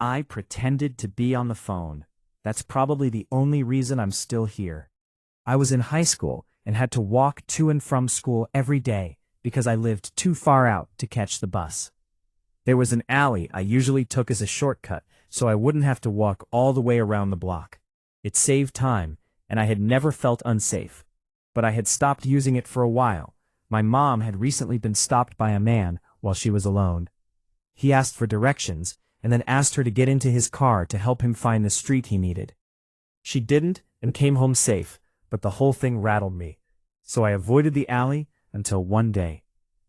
I pretended to be on the phone. That's probably the only reason I'm still here. I was in high school and had to walk to and from school every day because I lived too far out to catch the bus. There was an alley I usually took as a shortcut so I wouldn't have to walk all the way around the block. It saved time, and I had never felt unsafe. But I had stopped using it for a while. My mom had recently been stopped by a man while she was alone. He asked for directions, and then asked her to get into his car to help him find the street he needed. She didn't and came home safe, but the whole thing rattled me. So I avoided the alley until one day.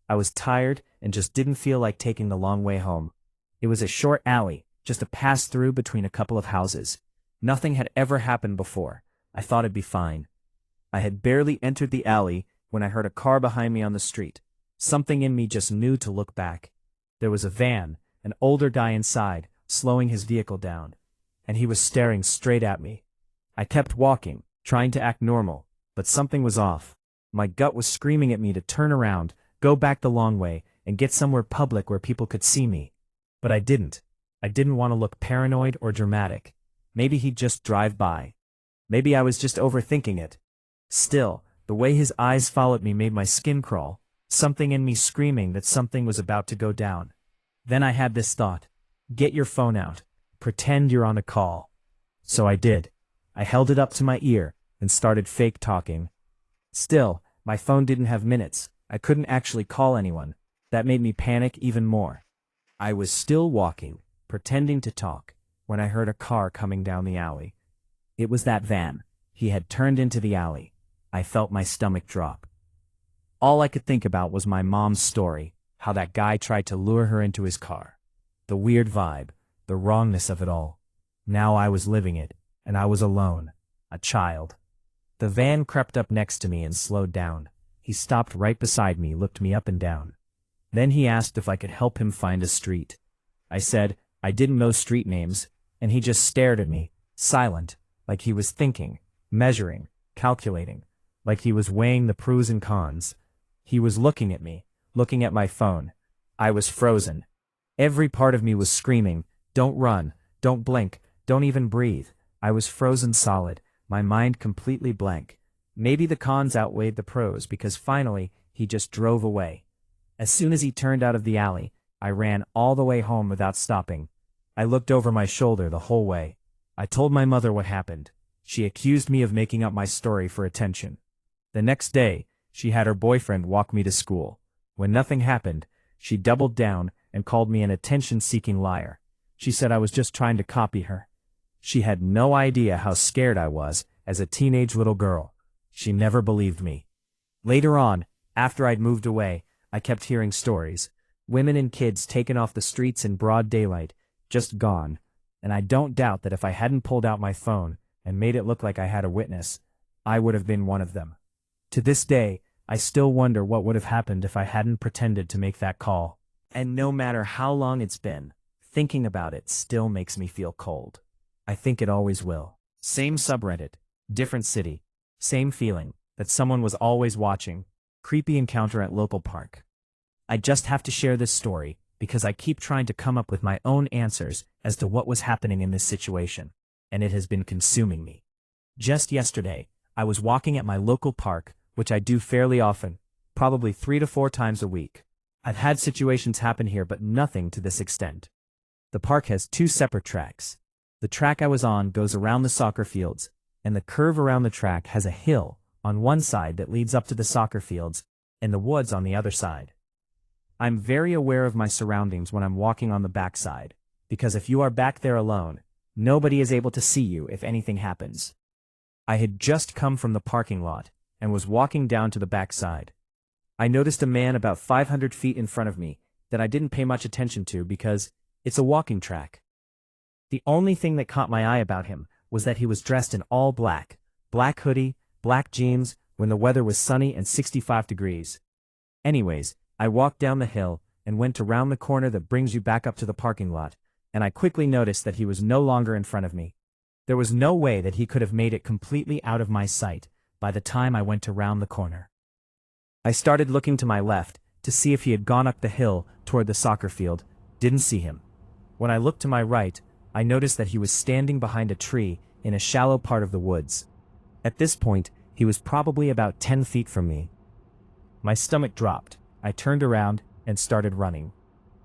I was tired and just didn't feel like taking the long way home. It was a short alley, just a pass-through between a couple of houses. Nothing had ever happened before. I thought it'd be fine. I had barely entered the alley when I heard a car behind me on the street. Something in me just knew to look back. There was a van, an older guy inside, slowing his vehicle down, and he was staring straight at me. I kept walking, trying to act normal, but something was off. My gut was screaming at me to turn around, go back the long way, and get somewhere public where people could see me. But I didn't. I didn't want to look paranoid or dramatic. Maybe he'd just drive by. Maybe I was just overthinking it. Still, the way his eyes followed me made my skin crawl, something in me screaming that something was about to go down. Then I had this thought. Get your phone out. Pretend you're on a call. So I did. I held it up to my ear and started fake talking. Still, my phone didn't have minutes. I couldn't actually call anyone. That made me panic even more. I was still walking, pretending to talk, when I heard a car coming down the alley. It was that van. He had turned into the alley. I felt my stomach drop. All I could think about was my mom's story, how that guy tried to lure her into his car. The weird vibe, the wrongness of it all. Now I was living it, and I was alone, a child. The van crept up next to me and slowed down. He stopped right beside me, looked me up and down. Then he asked if I could help him find a street. I said I didn't know street names, and he just stared at me, silent, like he was thinking, measuring, calculating, like he was weighing the pros and cons. He was looking at me, looking at my phone. I was frozen. Every part of me was screaming, "Don't run, don't blink, don't even breathe." I was frozen solid, my mind completely blank. Maybe the cons outweighed the pros because finally he just drove away. As soon as he turned out of the alley, I ran all the way home without stopping. I looked over my shoulder the whole way. I told my mother what happened. She accused me of making up my story for attention. The next day, she had her boyfriend walk me to school. When nothing happened, she doubled down and called me an attention-seeking liar. She said I was just trying to copy her. She had no idea how scared I was as a teenage little girl. She never believed me. Later on, after I'd moved away, I kept hearing stories. Women and kids taken off the streets in broad daylight, just gone. And I don't doubt that if I hadn't pulled out my phone and made it look like I had a witness, I would have been one of them. To this day, I still wonder what would have happened if I hadn't pretended to make that call. And no matter how long it's been, thinking about it still makes me feel cold. I think it always will. Same subreddit, different city, same feeling that someone was always watching. Creepy encounter at local park. I just have to share this story because I keep trying to come up with my own answers as to what was happening in this situation, and it has been consuming me. Just yesterday, I was walking at my local park, which I do fairly often, probably 3 to 4 times a week. I've had situations happen here, but nothing to this extent. The park has 2 separate tracks. The track I was on goes around the soccer fields, and the curve around the track has a hill on one side that leads up to the soccer fields, and the woods on the other side. I'm very aware of my surroundings when I'm walking on the backside, because if you are back there alone, nobody is able to see you if anything happens. I had just come from the parking lot, and was walking down to the backside. I noticed a man about 500 feet in front of me that I didn't pay much attention to because it's a walking track. The only thing that caught my eye about him was that he was dressed in all black, black hoodie, black jeans, when the weather was sunny and 65 degrees. Anyways, I walked down the hill and went around the corner that brings you back up to the parking lot, and I quickly noticed that he was no longer in front of me. There was no way that he could have made it completely out of my sight by the time I went around the corner. I started looking to my left to see if he had gone up the hill toward the soccer field. Didn't see him. When I looked to my right, I noticed that he was standing behind a tree in a shallow part of the woods. At this point, he was probably about 10 feet from me. My stomach dropped. I turned around and started running.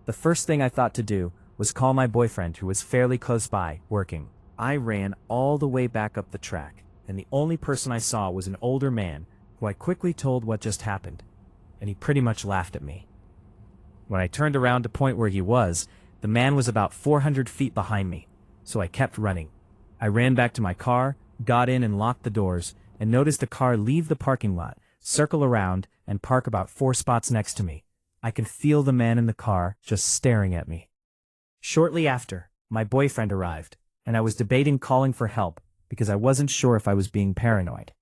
The first thing I thought to do was call my boyfriend, who was fairly close by, working. I ran all the way back up the track, and the only person I saw was an older man who I quickly told what just happened, and he pretty much laughed at me. When I turned around to point where he was, the man was about 400 feet behind me, so I kept running. I ran back to my car, got in and locked the doors, and noticed the car leave the parking lot, circle around, and park about 4 spots next to me. I could feel the man in the car just staring at me. Shortly after, my boyfriend arrived, and I was debating calling for help because I wasn't sure if I was being paranoid.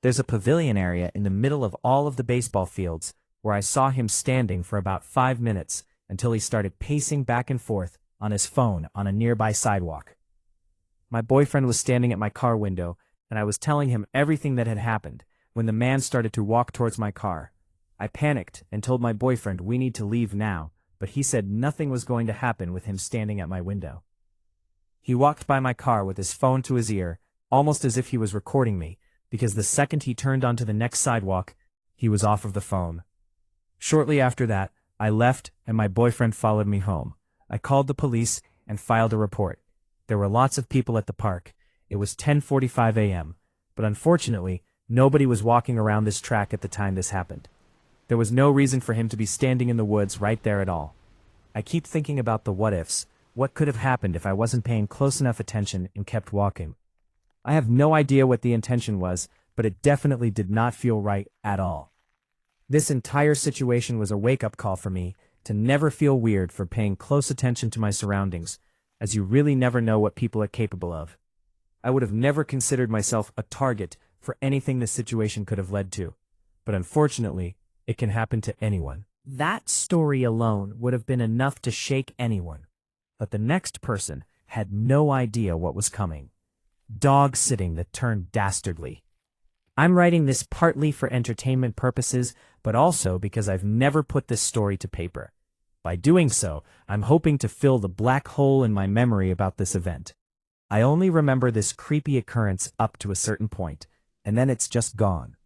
There's a pavilion area in the middle of all of the baseball fields where I saw him standing for about 5 minutes until he started pacing back and forth on his phone on a nearby sidewalk. My boyfriend was standing at my car window, and I was telling him everything that had happened when the man started to walk towards my car. I panicked and told my boyfriend we need to leave now, but he said nothing was going to happen with him standing at my window. He walked by my car with his phone to his ear, almost as if he was recording me, because the second he turned onto the next sidewalk, he was off of the phone. Shortly after that, I left and my boyfriend followed me home. I called the police and filed a report. There were lots of people at the park. It was 10:45 a.m., but unfortunately, nobody was walking around this track at the time this happened. There was no reason for him to be standing in the woods right there at all. I keep thinking about the what-ifs. What could have happened if I wasn't paying close enough attention and kept walking? I have no idea what the intention was, but it definitely did not feel right at all. This entire situation was a wake-up call for me to never feel weird for paying close attention to my surroundings, as you really never know what people are capable of. I would have never considered myself a target for anything this situation could have led to, but unfortunately, it can happen to anyone. That story alone would have been enough to shake anyone, but the next person had no idea what was coming. Dog sitting that turned dastardly. I'm writing this partly for entertainment purposes, but also because I've never put this story to paper. By doing so, I'm hoping to fill the black hole in my memory about this event. I only remember this creepy occurrence up to a certain point, and then it's just gone.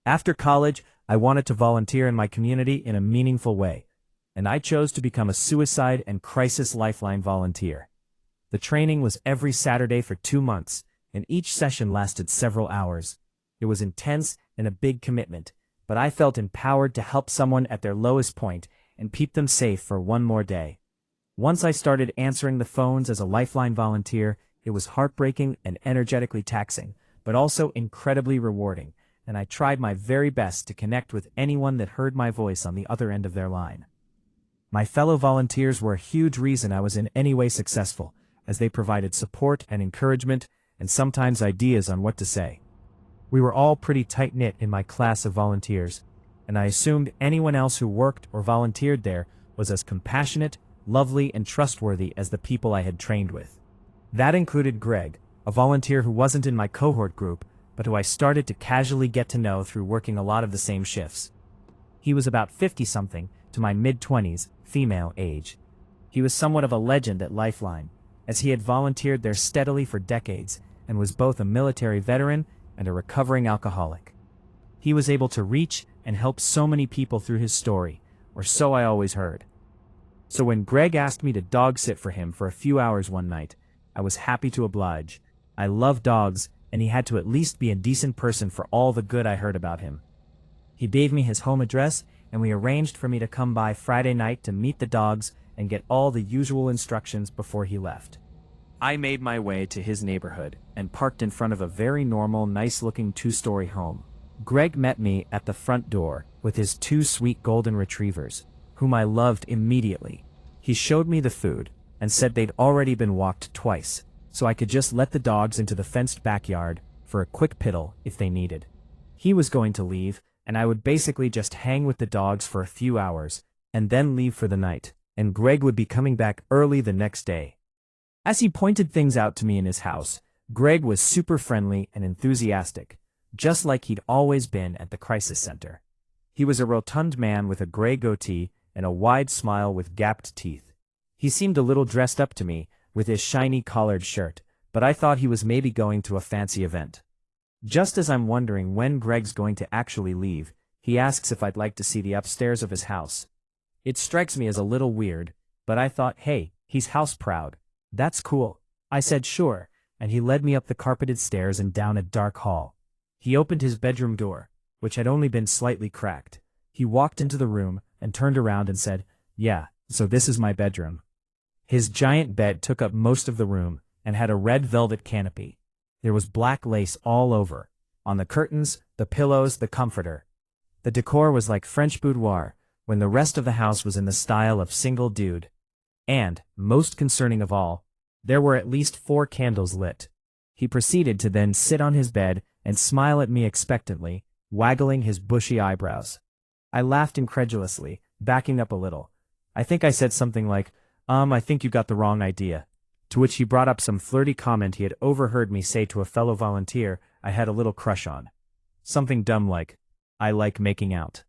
After college, I wanted to volunteer in my community in a meaningful way, and I chose to become a suicide and crisis lifeline volunteer. The training was every Saturday for 2 months, and each session lasted several hours. It was intense and a big commitment, but I felt empowered to help someone at their lowest point and keep them safe for one more day. Once I started answering the phones as a lifeline volunteer, it was heartbreaking and energetically taxing, but also incredibly rewarding, and I tried my very best to connect with anyone that heard my voice on the other end of their line. My fellow volunteers were a huge reason I was in any way successful, as they provided support and encouragement, and sometimes ideas on what to say. We were all pretty tight-knit in my class of volunteers, and I assumed anyone else who worked or volunteered there was as compassionate, lovely, and trustworthy as the people I had trained with. That included Greg, a volunteer who wasn't in my cohort group, but who I started to casually get to know through working a lot of the same shifts. He was about 50-something to my mid-20s, female age. He was somewhat of a legend at Lifeline, as he had volunteered there steadily for decades and was both a military veteran and a recovering alcoholic. He was able to reach and help so many people through his story, or so I always heard. So when Greg asked me to dog sit for him for a few hours one night, I was happy to oblige. I love dogs, and he had to at least be a decent person for all the good I heard about him. He gave me his home address, and we arranged for me to come by Friday night to meet the dogs and get all the usual instructions before he left. I made my way to his neighborhood and parked in front of a very normal, nice-looking 2-story home. Greg met me at the front door with his 2 sweet golden retrievers, whom I loved immediately. He showed me the food and said they'd already been walked twice, so I could just let the dogs into the fenced backyard for a quick piddle if they needed. He was going to leave, and I would basically just hang with the dogs for a few hours and then leave for the night, and Greg would be coming back early the next day. As he pointed things out to me in his house, Greg was super friendly and enthusiastic, just like he'd always been at the crisis center. He was a rotund man with a gray goatee and a wide smile with gapped teeth. He seemed a little dressed up to me, with his shiny collared shirt, but I thought he was maybe going to a fancy event. Just as I'm wondering when Greg's going to actually leave, he asks if I'd like to see the upstairs of his house. It strikes me as a little weird, but I thought, hey, he's house proud. That's cool. I said sure, and he led me up the carpeted stairs and down a dark hall. He opened his bedroom door, which had only been slightly cracked. He walked into the room and turned around and said, "Yeah, so this is my bedroom." His giant bed took up most of the room and had a red velvet canopy. There was black lace all over, on the curtains, the pillows, the comforter. The decor was like French boudoir, when the rest of the house was in the style of single dude. And, most concerning of all, there were at least 4 candles lit. He proceeded to then sit on his bed and smile at me expectantly, waggling his bushy eyebrows. I laughed incredulously, backing up a little. I think I said something like, I think you got the wrong idea. To which he brought up some flirty comment he had overheard me say to a fellow volunteer I had a little crush on. Something dumb like, "I like making out."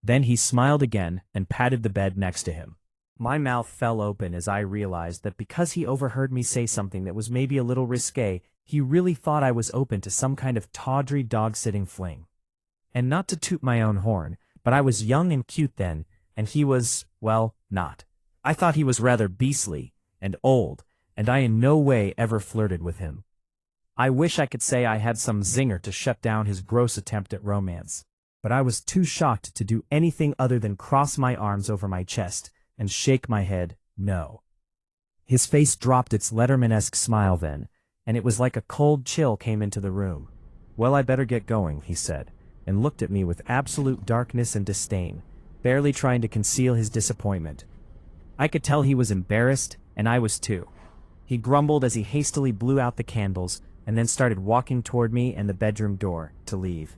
Then he smiled again and patted the bed next to him. My mouth fell open as I realized that because he overheard me say something that was maybe a little risque, he really thought I was open to some kind of tawdry dog-sitting fling. And not to toot my own horn, but I was young and cute then, and he was, well, not. I thought he was rather beastly and old, and I in no way ever flirted with him. I wish I could say I had some zinger to shut down his gross attempt at romance, but I was too shocked to do anything other than cross my arms over my chest and shake my head, no. His face dropped its Letterman-esque smile then, and it was like a cold chill came into the room. "Well, I better get going," he said, and looked at me with absolute darkness and disdain, barely trying to conceal his disappointment. I could tell he was embarrassed, and I was too. He grumbled as he hastily blew out the candles, and then started walking toward me and the bedroom door, to leave.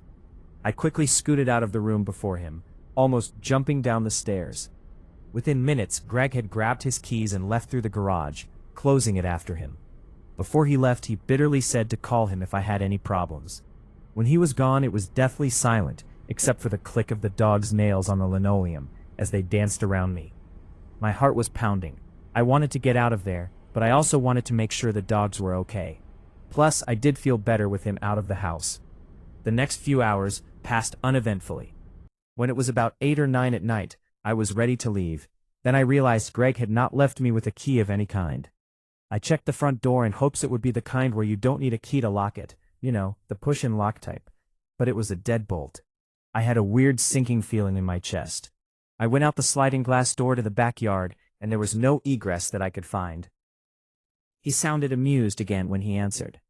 I quickly scooted out of the room before him, almost jumping down the stairs. Within minutes, Greg had grabbed his keys and left through the garage, closing it after him. Before he left, he bitterly said to call him if I had any problems. When he was gone, it was deathly silent, except for the click of the dog's nails on the linoleum as they danced around me. My heart was pounding. I wanted to get out of there, but I also wanted to make sure the dogs were okay. Plus, I did feel better with him out of the house. The next few hours passed uneventfully. When it was about 8 or 9 at night, I was ready to leave. Then I realized Greg had not left me with a key of any kind. I checked the front door in hopes it would be the kind where you don't need a key to lock it, you know, the push-and-lock type. But it was a deadbolt. I had a weird sinking feeling in my chest. I went out the sliding glass door to the backyard, and there was no egress that I could find. He sounded amused again when he answered.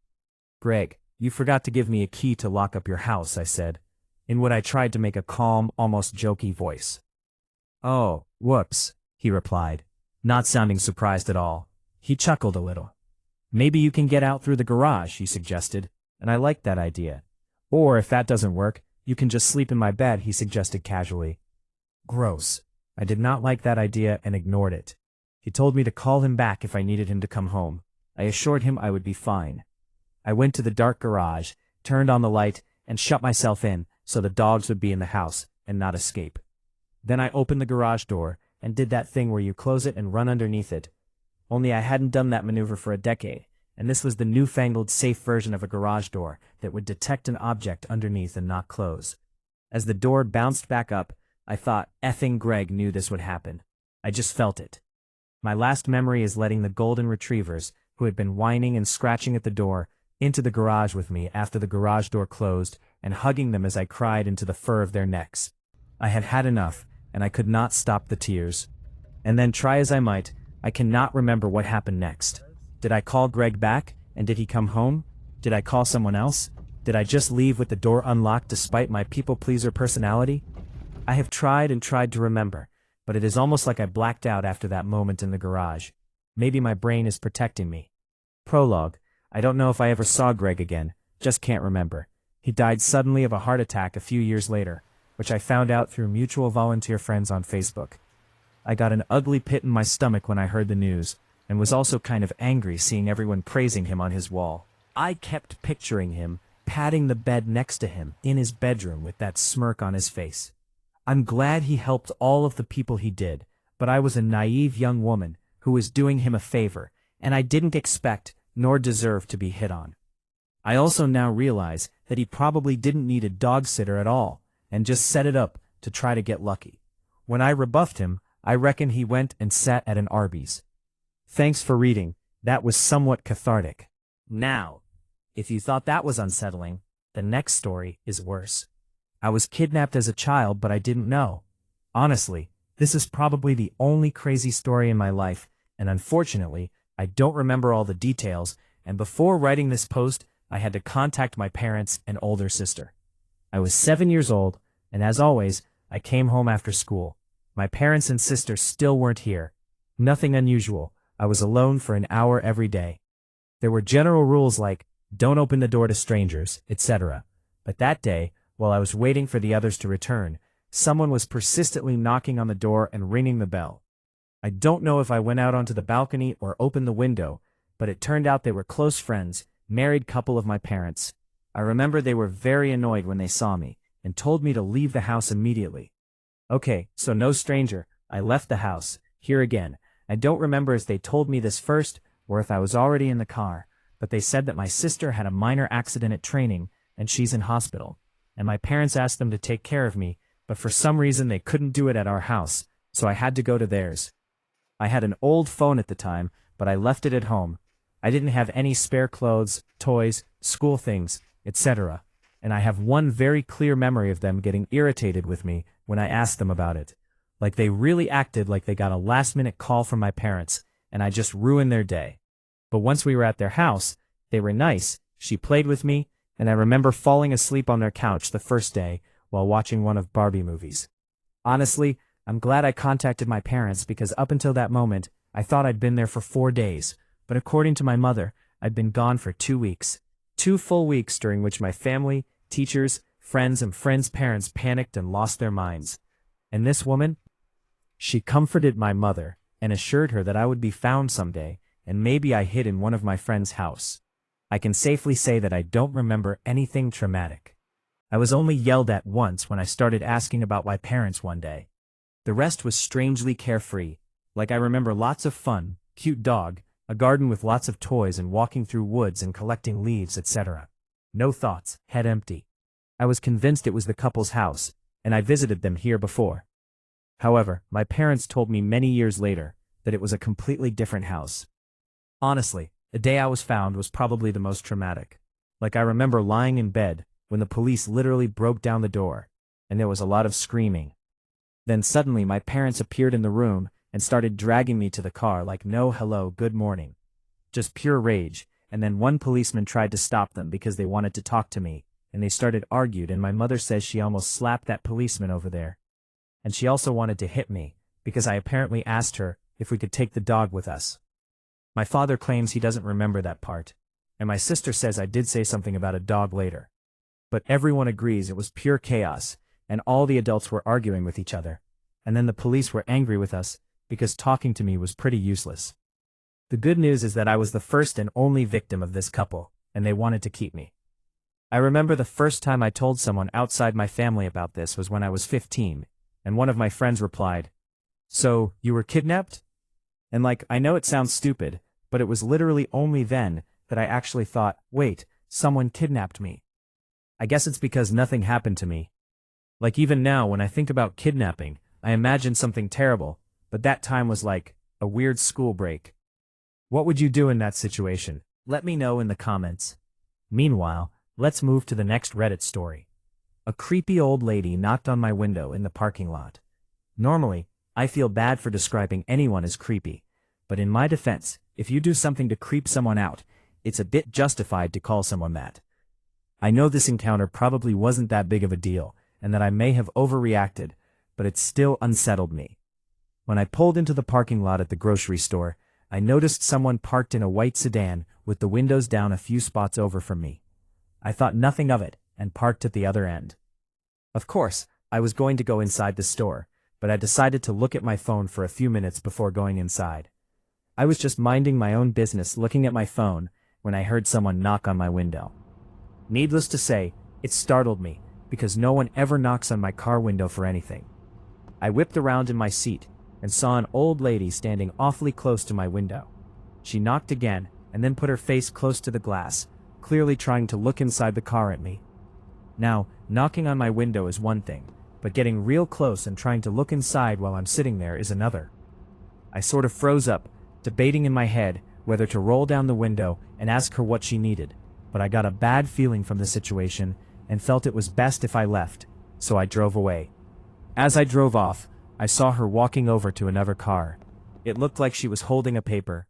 "Greg, you forgot to give me a key to lock up your house," I said, in what I tried to make a calm, almost jokey voice. "Oh, whoops," he replied, not sounding surprised at all. He chuckled a little. "Maybe you can get out through the garage," he suggested, and I liked that idea. "Or if that doesn't work, you can just sleep in my bed," he suggested casually. Gross. I did not like that idea and ignored it. He told me to call him back if I needed him to come home. I assured him I would be fine. I went to the dark garage, turned on the light, and shut myself in so the dogs would be in the house and not escape. Then I opened the garage door and did that thing where you close it and run underneath it. Only I hadn't done that maneuver for a decade, and this was the newfangled safe version of a garage door that would detect an object underneath and not close. As the door bounced back up, I thought effing Greg knew this would happen. I just felt it. My last memory is letting the golden retrievers, who had been whining and scratching at the door, into the garage with me after the garage door closed, and hugging them as I cried into the fur of their necks. I had had enough, and I could not stop the tears. And then, try as I might, I cannot remember what happened next. Did I call Greg back, and did he come home? Did I call someone else? Did I just leave with the door unlocked despite my people-pleaser personality? I have tried and tried to remember, but it is almost like I blacked out after that moment in the garage. Maybe my brain is protecting me. Prologue. I don't know if I ever saw Greg again, just can't remember. He died suddenly of a heart attack a few years later, which I found out through mutual volunteer friends on Facebook. I got an ugly pit in my stomach when I heard the news, and was also kind of angry seeing everyone praising him on his wall. I kept picturing him, patting the bed next to him, in his bedroom with that smirk on his face. I'm glad he helped all of the people he did, but I was a naive young woman who was doing him a favor, and I didn't expect nor deserve to be hit on. I also now realize that he probably didn't need a dog sitter at all, and just set it up to try to get lucky. When I rebuffed him, I reckon he went and sat at an Arby's. Thanks for reading, that was somewhat cathartic. Now, if you thought that was unsettling, the next story is worse. I was kidnapped as a child, but I didn't know. Honestly, this is probably the only crazy story in my life, and unfortunately, I don't remember all the details, and before writing this post, I had to contact my parents and older sister. I was 7 years old, and as always, I came home after school. My parents and sister still weren't here. Nothing unusual. I was alone for an hour every day. There were general rules like, don't open the door to strangers, etc. But that day, while I was waiting for the others to return, someone was persistently knocking on the door and ringing the bell. I don't know if I went out onto the balcony or opened the window, but it turned out they were close friends, married couple of my parents. I remember they were very annoyed when they saw me, and told me to leave the house immediately. Okay, so no stranger, I left the house. Here again, I don't remember if they told me this first, or if I was already in the car, but they said that my sister had a minor accident at training, and she's in hospital, and my parents asked them to take care of me, but for some reason they couldn't do it at our house, so I had to go to theirs. I had an old phone at the time, but I left it at home. I didn't have any spare clothes, toys, school things, etc., and I have one very clear memory of them getting irritated with me when I asked them about it. Like they really acted like they got a last-minute call from my parents, and I just ruined their day. But once we were at their house, they were nice, she played with me, and I remember falling asleep on their couch the first day while watching one of Barbie movies. Honestly, I'm glad I contacted my parents because up until that moment, I thought I'd been there for 4 days, but according to my mother, I'd been gone for 2 weeks. 2 full weeks during which my family, teachers, friends, and friends' parents panicked and lost their minds. And this woman? She comforted my mother and assured her that I would be found someday, and maybe I hid in one of my friend's house. I can safely say that I don't remember anything traumatic. I was only yelled at once when I started asking about my parents one day. The rest was strangely carefree, like I remember lots of fun, cute dog, a garden with lots of toys and walking through woods and collecting leaves, etc. No thoughts, head empty. I was convinced it was the couple's house, and I visited them here before. However, my parents told me many years later that it was a completely different house. Honestly, the day I was found was probably the most traumatic. Like I remember lying in bed when the police literally broke down the door, and there was a lot of screaming. Then suddenly my parents appeared in the room and started dragging me to the car like no hello, good morning. Just pure rage, and then one policeman tried to stop them because they wanted to talk to me, and they started argued, and my mother says she almost slapped that policeman over there. And she also wanted to hit me, because I apparently asked her if we could take the dog with us. My father claims he doesn't remember that part, and my sister says I did say something about a dog later. But everyone agrees it was pure chaos, and all the adults were arguing with each other, and then the police were angry with us, because talking to me was pretty useless. The good news is that I was the first and only victim of this couple, and they wanted to keep me. I remember the first time I told someone outside my family about this was when I was 15, and one of my friends replied, "So, you were kidnapped?" And I know it sounds stupid, but it was literally only then that I actually thought, wait, someone kidnapped me. I guess it's because nothing happened to me. Even now, when I think about kidnapping, I imagine something terrible, but that time was like a weird school break. What would you do in that situation? Let me know in the comments. Meanwhile, let's move to the next Reddit story. A creepy old lady knocked on my window in the parking lot. Normally, I feel bad for describing anyone as creepy, but in my defense, if you do something to creep someone out, it's a bit justified to call someone that. I know this encounter probably wasn't that big of a deal, and that I may have overreacted, but it still unsettled me. When I pulled into the parking lot at the grocery store, I noticed someone parked in a white sedan with the windows down a few spots over from me. I thought nothing of it and parked at the other end. Of course, I was going to go inside the store, but I decided to look at my phone for a few minutes before going inside. I was just minding my own business looking at my phone when I heard someone knock on my window. Needless to say, it startled me because no one ever knocks on my car window for anything. I whipped around in my seat and saw an old lady standing awfully close to my window. She knocked again, and then put her face close to the glass, clearly trying to look inside the car at me. Now, knocking on my window is one thing, but getting real close and trying to look inside while I'm sitting there is another. I sort of froze up, debating in my head whether to roll down the window and ask her what she needed, but I got a bad feeling from the situation and felt it was best if I left, so I drove away. As I drove off, I saw her walking over to another car. It looked like she was holding a paper.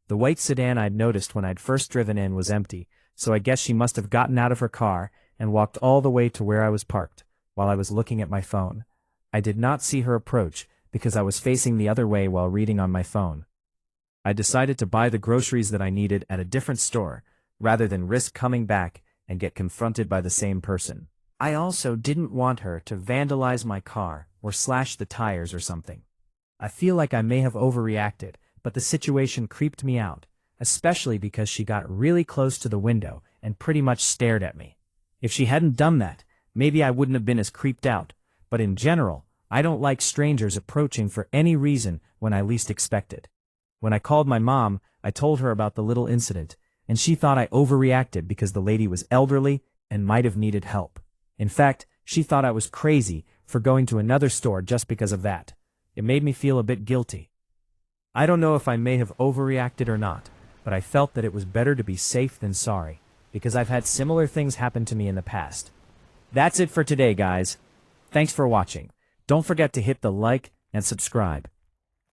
The white sedan I'd noticed when I'd first driven in was empty, so I guess she must have gotten out of her car and walked all the way to where I was parked, while I was looking at my phone. I did not see her approach because I was facing the other way while reading on my phone. I decided to buy the groceries that I needed at a different store, rather than risk coming back and get confronted by the same person. I also didn't want her to vandalize my car or slash the tires or something. I feel like I may have overreacted, but the situation creeped me out, especially because she got really close to the window and pretty much stared at me. If she hadn't done that, maybe I wouldn't have been as creeped out, but in general, I don't like strangers approaching for any reason when I least expect it. When I called my mom, I told her about the little incident, and she thought I overreacted because the lady was elderly and might have needed help. In fact, she thought I was crazy for going to another store just because of that. It made me feel a bit guilty. I don't know if I may have overreacted or not, but I felt that it was better to be safe than sorry, because I've had similar things happen to me in the past. That's it for today, guys. Thanks for watching. Don't forget to hit the like and subscribe.